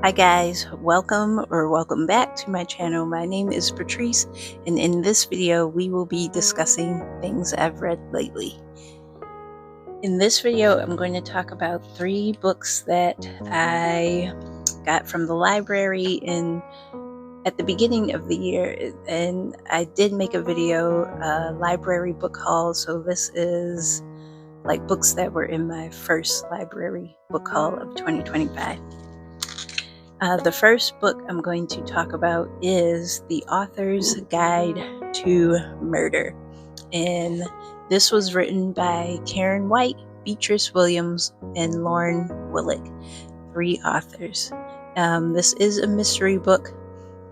Hi guys, welcome back to my channel. My name is Beatriz, and in this video we will be discussing things I've read lately. In this video I'm going to talk about 3 books that I got from the library at the beginning of the year, and I did make a video, library book haul, so this is like books that were in my first library book haul of 2025. The first book I'm going to talk about is The Author's Guide to Murder. And this was written by Karen White, Beatriz Williams, and Lauren Willig, 3 authors. This is a mystery book,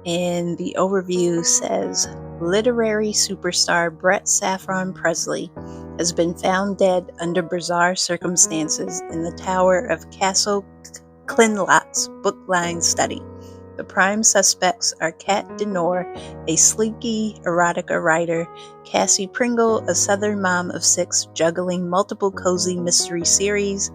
and the overview says, literary superstar Brett Saffron Presley has been found dead under bizarre circumstances in the tower of Castle Clinlot's book-lined study. The prime suspects are Kat Denor, a sleeky erotica writer, Cassie Pringle, a southern mom of 6 juggling multiple cozy mystery series,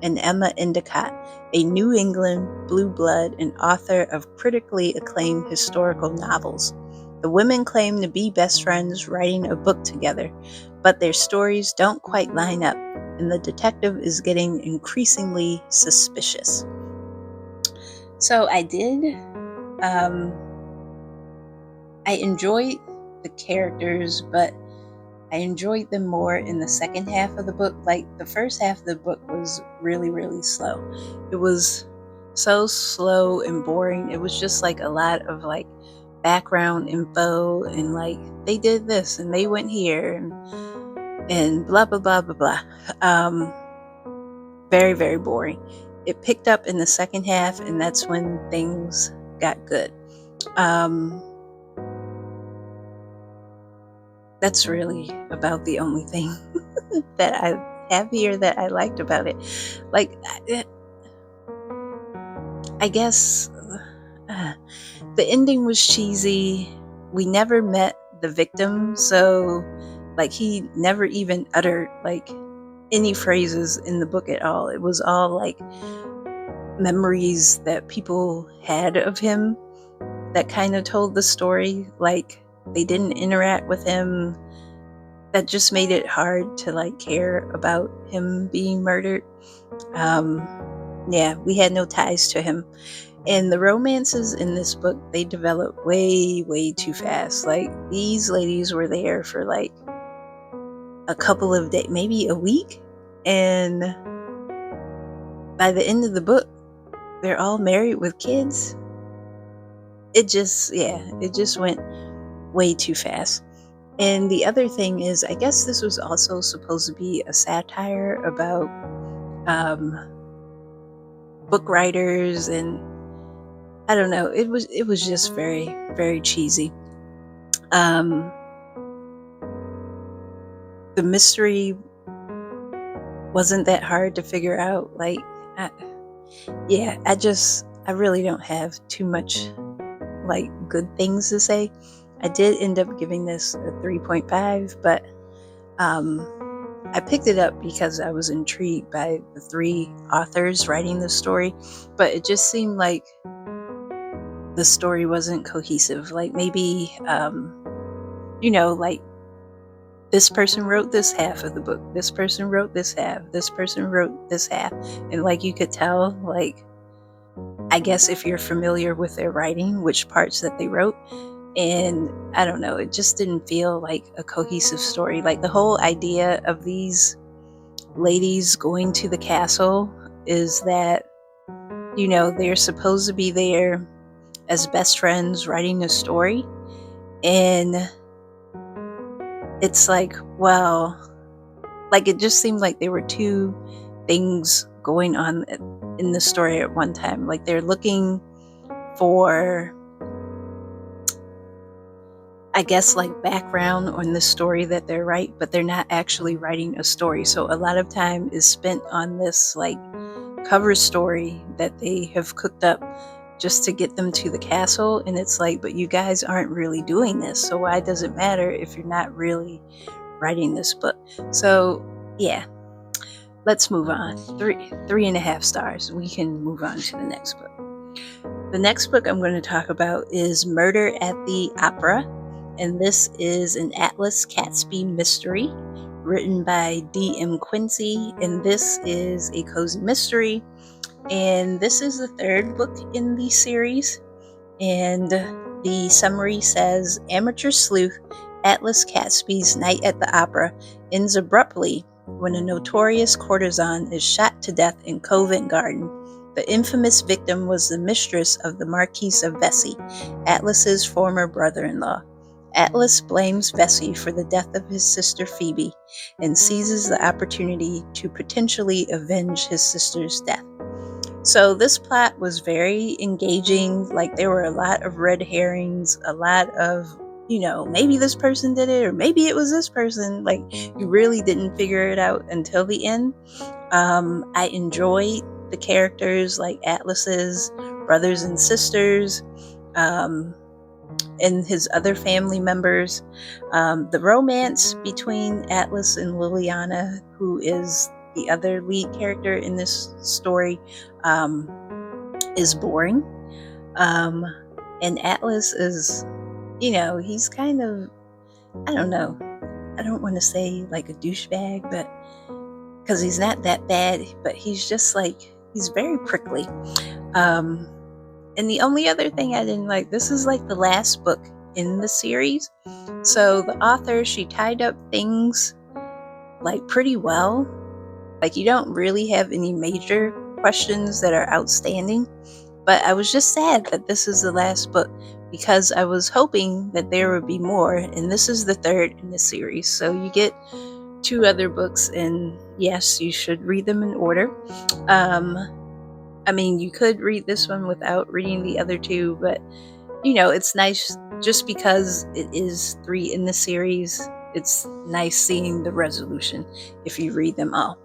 and Emma Endicott, a New England blue blood and author of critically acclaimed historical novels. The women claim to be best friends writing a book together, but their stories don't quite line up, and the detective is getting increasingly suspicious. So I did. I enjoyed the characters, but I enjoyed them more in the second half of the book. Like, the first half of the book was really, really slow. It was so slow and boring. It was just like a lot of like background info and like they did this and they went here and blah blah blah blah blah. Very, very boring. It picked up in the second half, and that's when things got good. That's really about the only thing that I have here that I liked about it. Like, I guess the ending was cheesy. We never met the victim, so like he never even uttered like any phrases in the book at all. It was all like memories that people had of him that kind of told the story. Like, they didn't interact with him. That just made it hard to like care about him being murdered. Yeah, we had no ties to him. And the romances in this book, they developed way too fast. Like, these ladies were there for like a couple of days, maybe a week, and by the end of the book they're all married with kids. It just went way too fast. And the other thing is, I guess this was also supposed to be a satire about book writers, and I don't know, it was just very, very cheesy. The mystery wasn't that hard to figure out. Like, I really don't have too much like good things to say. I did end up giving this a 3.5, but I picked it up because I was intrigued by the 3 authors writing the story, but it just seemed like the story wasn't cohesive. Like, maybe like this person wrote this half of the book, this person wrote this half, this person wrote this half, and like you could tell, like, I guess if you're familiar with their writing, which parts that they wrote. And I don't know, it just didn't feel like a cohesive story. Like, the whole idea of these ladies going to the castle is that, they're supposed to be there as best friends writing a story. And it's like, well, like, it just seemed like there were 2 things going on in the story at one time. Like, they're looking for, I guess, like, background on the story that they're writing, but they're not actually writing a story. So a lot of time is spent on this like cover story that they have cooked up just to get them to the castle. And it's like, but you guys aren't really doing this, so why does it matter if you're not really writing this book? So yeah, let's move on. 3.5 stars. We can move on to the next book. The next book I'm going to talk about is Murder at the Opera, and this is an Atlas Catesby mystery written by D.M. Quincy, and this is a cozy mystery, and this is the third book in the series. And the summary says, amateur sleuth Atlas Catesby's night at the opera ends abruptly when a notorious courtesan is shot to death in Covent Garden. The infamous victim was the mistress of the Marquis of Vesey, Atlas's former brother-in-law. Atlas blames Vesey for the death of his sister Phoebe and seizes the opportunity to potentially avenge his sister's death. So this plot was very engaging. Like, there were a lot of red herrings, a lot of, maybe this person did it or maybe it was this person. Like, you really didn't figure it out until the end. I enjoyed the characters, like Atlas's brothers and sisters, and his other family members. The romance between Atlas and Liliana, who is the other lead character in this story, is boring. And Atlas is, he's kind of, I don't know, I don't want to say like a douchebag, but because he's not that bad, but he's just like, he's very prickly. And the only other thing I didn't like, this is like the last book in the series. So the author, she tied up things like pretty well. Like, you don't really have any major questions that are outstanding. But I was just sad that this is the last book because I was hoping that there would be more. And this is the third in the series. So you get 2 other books, and yes, you should read them in order. I mean, you could read this one without reading the other 2, but it's nice just because it is 3 in the series. It's nice seeing the resolution if you read them all.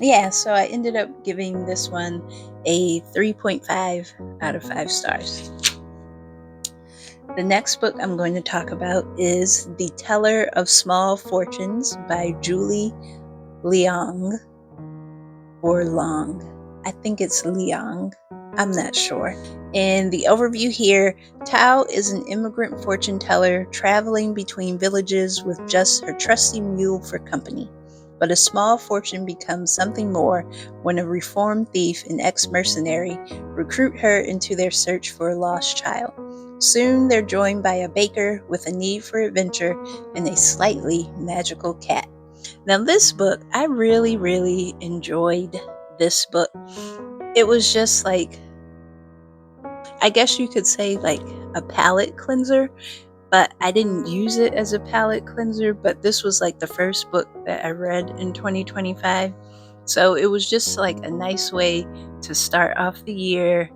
Yeah, so I ended up giving this one a 3.5 out of 5 stars. The next book I'm going to talk about is The Teller of Small Fortunes by Julie Leong, or Long. I think it's Leong. I'm not sure. In the overview here, Tao is an immigrant fortune teller traveling between villages with just her trusty mule for company. But a small fortune becomes something more when a reformed thief and ex-mercenary recruit her into their search for a lost child. Soon they're joined by a baker with a need for adventure and a slightly magical cat. Now this book, I really, really enjoyed this book. It was just like, I guess you could say like a palate cleanser, but I didn't use it as a palate cleanser. But this was like the first book that I read in 2025. So it was just like a nice way to start off the year.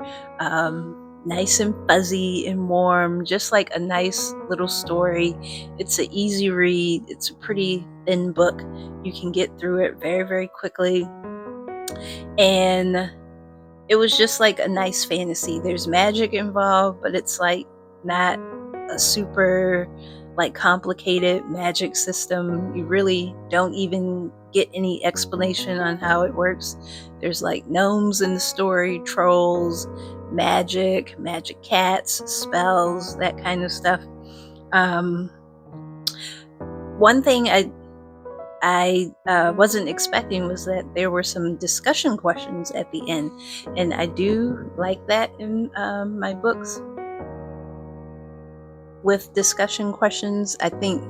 Nice and fuzzy and warm, just like a nice little story. It's an easy read. It's a pretty thin book. You can get through it very, very quickly. And it was just like a nice fantasy. There's magic involved, but it's like not a super like complicated magic system. You really don't even get any explanation on how it works. There's like gnomes in the story, trolls, magic cats, spells, that kind of stuff. One thing I wasn't expecting was that there were some discussion questions at the end, and I do like that in my books. With discussion questions, I think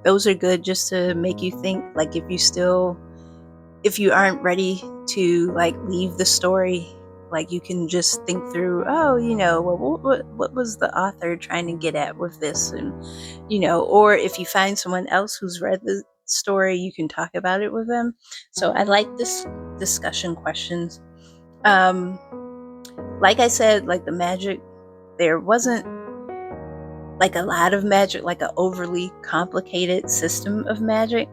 those are good just to make you think. Like, if you aren't ready to like leave the story, like you can just think through, what was the author trying to get at with this? And or if you find someone else who's read the story, you can talk about it with them. So I like this discussion questions. Like I said, like the magic, there wasn't like a lot of magic, like an overly complicated system of magic.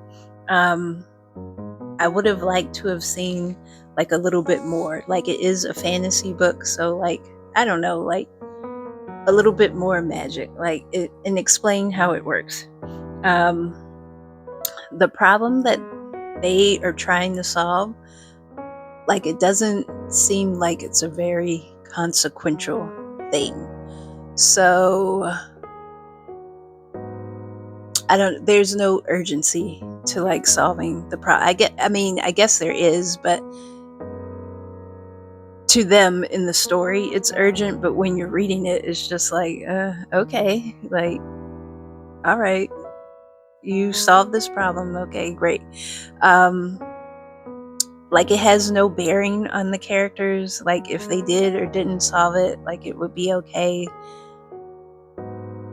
I would have liked to have seen like a little bit more. Like, it is a fantasy book, so like, I don't know, like a little bit more magic, like it, and explain how it works. The problem that they are trying to solve like, it doesn't seem like it's a very consequential thing. So there's no urgency to like solving the problem. I guess there is, but to them in the story it's urgent, but when you're reading it, it's just like, okay, like, all right, you solved this problem, okay, great. Like, it has no bearing on the characters. Like, if they did or didn't solve it, like, it would be okay.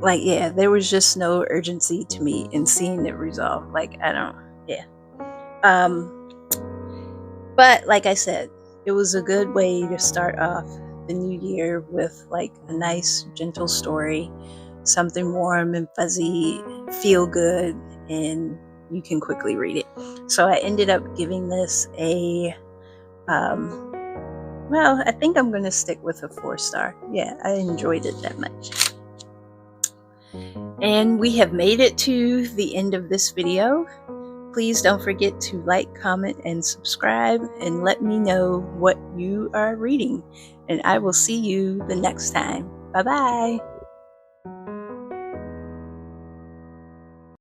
Like, yeah, there was just no urgency to me in seeing it resolved. Like, yeah. But like I said, it was a good way to start off the new year with like a nice, gentle story, something warm and fuzzy, feel good, and you can quickly read it. So I ended up giving this a, well, I think I'm going to stick with a 4-star. Yeah, I enjoyed it that much. And we have made it to the end of this video. Please don't forget to like, comment, and subscribe, and let me know what you are reading. And I will see you the next time. Bye-bye.